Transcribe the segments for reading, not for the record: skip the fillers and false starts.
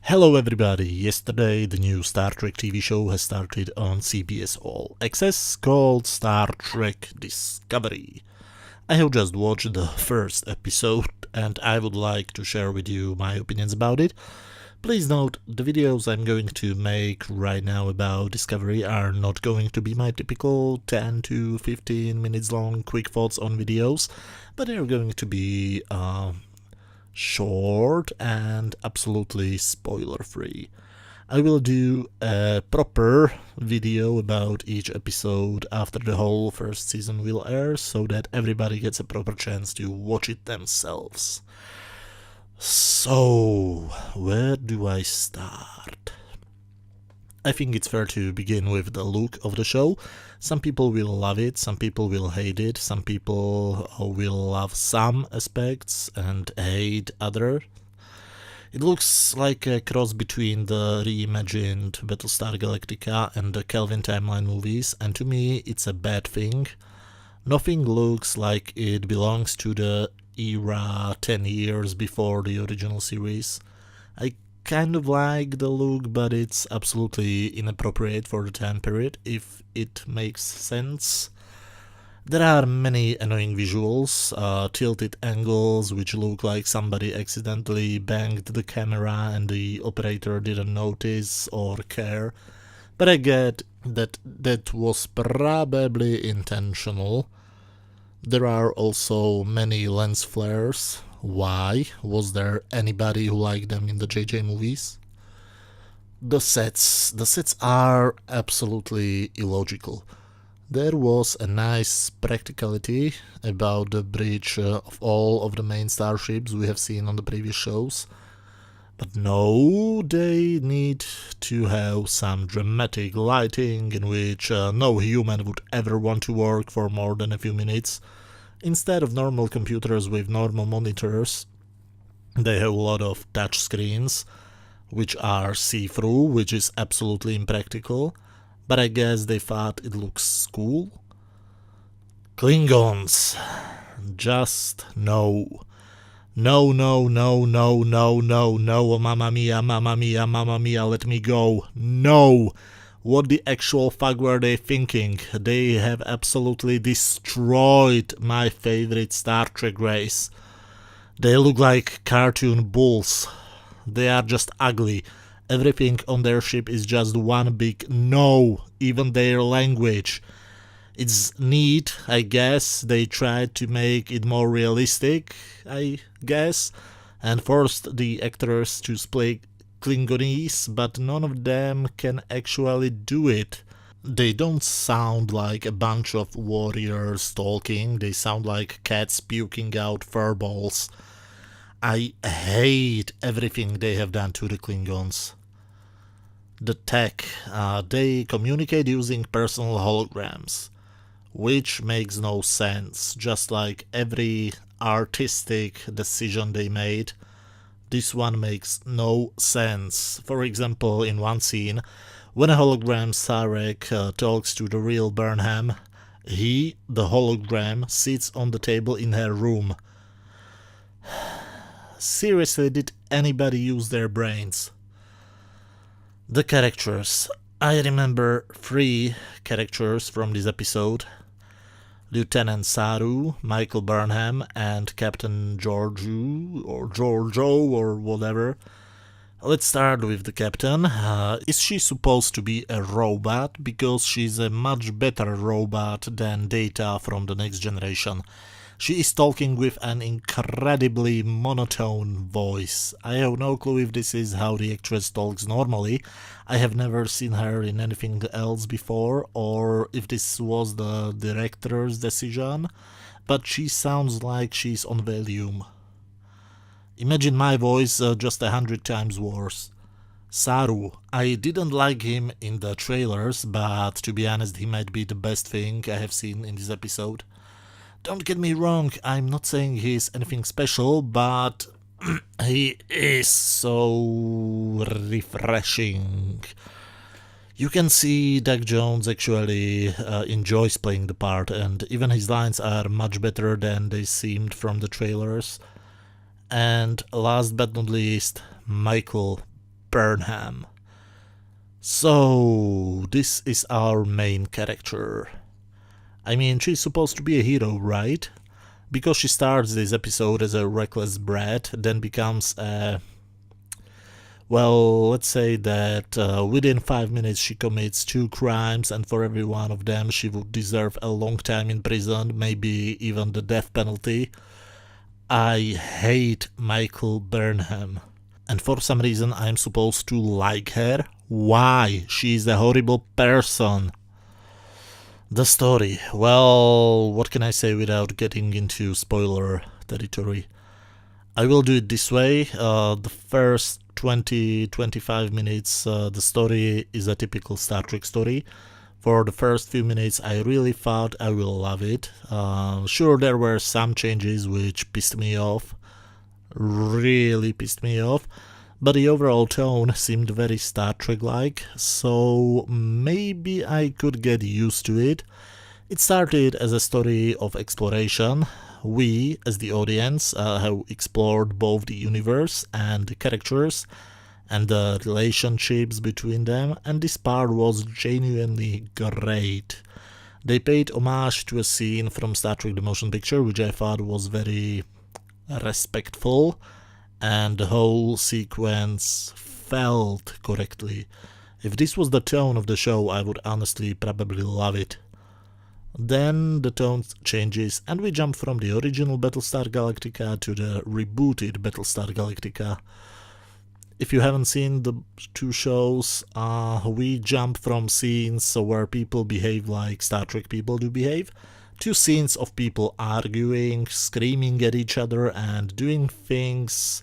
Hello everybody, yesterday the new Star Trek TV show has started on CBS All Access called Star Trek Discovery. I have just watched the first episode and I would like to share with you my opinions about it. Please note, the videos I'm going to make right now about Discovery are not going to be my typical 10 to 15 minutes long quick thoughts on videos, but they're going to be short and absolutely spoiler free. I will do a proper video about each episode after the whole first season will air so that everybody gets a proper chance to watch it themselves. So, where do I start? I think it's fair to begin with the look of the show. Some people will love it, some people will hate it, some people will love some aspects and hate other. It looks like a cross between the reimagined Battlestar Galactica and the Kelvin Timeline movies, and to me it's a bad thing. Nothing looks like it belongs to the era 10 years before the original series. I kind of like the look, but it's absolutely inappropriate for the time period, if it makes sense. There are many annoying visuals, tilted angles which look like somebody accidentally banged the camera and the operator didn't notice or care, but I get that that was probably intentional. There are also many lens flares. Why? Was there anybody who liked them in the JJ movies? The sets are absolutely illogical. There was a nice practicality about the bridge of all of the main starships we have seen on the previous shows. But no, they need to have some dramatic lighting in which no human would ever want to work for more than a few minutes. Instead of normal computers with normal monitors, they have a lot of touch screens, which are see-through, which is absolutely impractical, but I guess they thought it looks cool. Klingons. Just no. No, no, no, no, no, no, no, mamma mia, mamma mia, mamma mia, let me go. No! What the actual fuck were they thinking? They have absolutely destroyed my favorite Star Trek race. They look like cartoon bulls. They are just ugly. Everything on their ship is just one big no, even their language. It's neat, I guess. They tried to make it more realistic, I guess, and forced the actors to speak Klingonese, but none of them can actually do it. They don't sound like a bunch of warriors talking, they sound like cats puking out furballs. I hate everything they have done to the Klingons. The tech, they communicate using personal holograms, which makes no sense, just like every artistic decision they made. This one makes no sense. For example, in one scene, when a hologram Sarek talks to the real Burnham, he, the hologram, sits on the table in her room. Seriously, did anybody use their brains? The characters. I remember 3 characters from this episode. Lieutenant Saru, Michael Burnham, and Captain Georgiou, or Giorgio, or whatever. Let's start with the captain. Is she supposed to be a robot? Because she's a much better robot than Data from the Next Generation. She is talking with an incredibly monotone voice. I have no clue if this is how the actress talks normally. I have never seen her in anything else before, or if this was the director's decision, but she sounds like she's on Valium. Imagine my voice just 100 times worse. Saru. I didn't like him in the trailers, but to be honest, he might be the best thing I have seen in this episode. Don't get me wrong, I'm not saying he's anything special, but he is so refreshing. You can see Doug Jones actually enjoys playing the part, and even his lines are much better than they seemed from the trailers. And last but not least, Michael Burnham. So, this is our main character. I mean, she's supposed to be a hero, right? Because she starts this episode as a reckless brat, then becomes a... Well, let's say that within 5 minutes she commits 2 crimes, and for every one of them she would deserve a long time in prison, maybe even the death penalty. I hate Michael Burnham. And for some reason I'm supposed to like her. Why? She's a horrible person. The story. Well, what can I say without getting into spoiler territory? I will do it this way. The first 20-25 minutes, the story is a typical Star Trek story. For the first few minutes, I really thought I will love it. Sure, there were some changes which pissed me off. Really pissed me off. But the overall tone seemed very Star Trek-like, so maybe I could get used to it. It started as a story of exploration. We, as the audience, have explored both the universe and the characters and the relationships between them, and this part was genuinely great. They paid homage to a scene from Star Trek The Motion Picture, which I thought was very respectful, and the whole sequence felt correctly. If this was the tone of the show, I would honestly probably love it. Then the tone changes and we jump from the original Battlestar Galactica to the rebooted Battlestar Galactica. If you haven't seen the 2 shows, we jump from scenes where people behave like Star Trek people do behave, to scenes of people arguing, screaming at each other, and doing things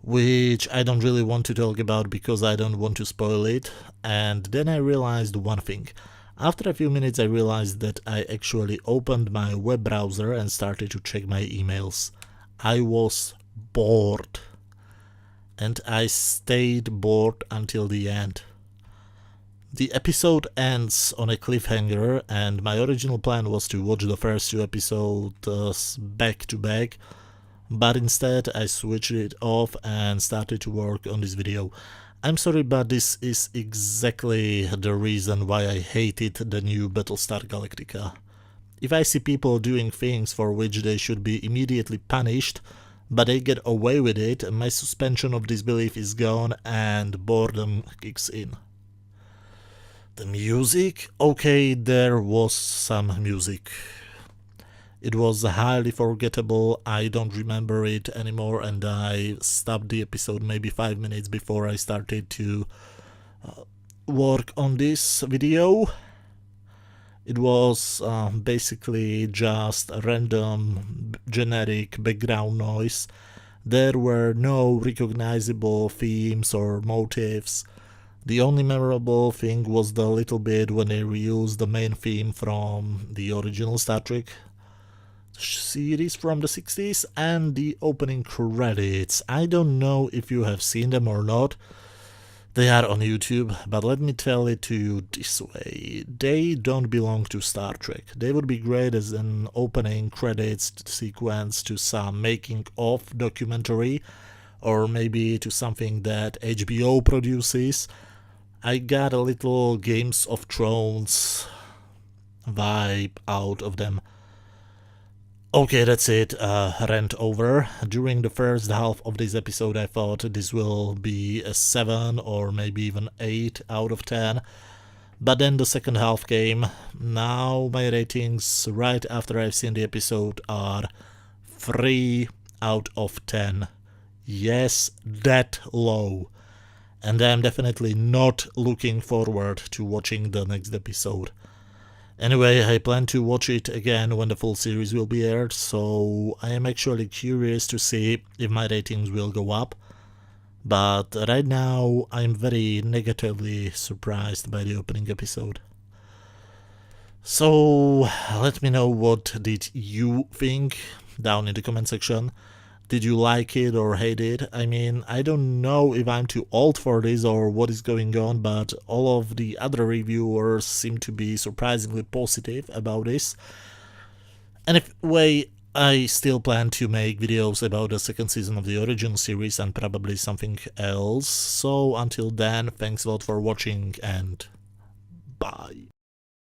which I don't really want to talk about because I don't want to spoil it. And then I realized one thing. After a few minutes I realized that I actually opened my web browser and started to check my emails. I was bored. And I stayed bored until the end. The episode ends on a cliffhanger, and my original plan was to watch the first 2 episodes back to back, but instead I switched it off and started to work on this video. I'm sorry, but this is exactly the reason why I hated the new Battlestar Galactica. If I see people doing things for which they should be immediately punished, but they get away with it, my suspension of disbelief is gone and boredom kicks in. The music? Okay, there was some music. It was highly forgettable, I don't remember it anymore, and I stopped the episode maybe 5 minutes before I started to work on this video. It was basically just a random generic background noise. There were no recognizable themes or motifs. The only memorable thing was the little bit when they reused the main theme from the original Star Trek series from the 60s and the opening credits. I don't know if you have seen them or not. They are on YouTube, but let me tell it to you this way. They don't belong to Star Trek. They would be great as an opening credits sequence to some making-of documentary, or maybe to something that HBO produces. I got a little Games of Thrones vibe out of them. Okay, that's it, rant over. During the first half of this episode I thought this will be a 7 or maybe even 8 out of 10. But then the second half came. Now my ratings right after I've seen the episode are 3 out of 10. Yes, that low. And I'm definitely not looking forward to watching the next episode. Anyway, I plan to watch it again when the full series will be aired, so I am actually curious to see if my ratings will go up. But right now, I'm very negatively surprised by the opening episode. So, let me know what did you think down in the comment section. Did you like it or hate it? I mean, I don't know if I'm too old for this or what is going on, but all of the other reviewers seem to be surprisingly positive about this. Anyway, I still plan to make videos about the second season of the Origin series and probably something else. So until then, thanks a lot for watching and bye.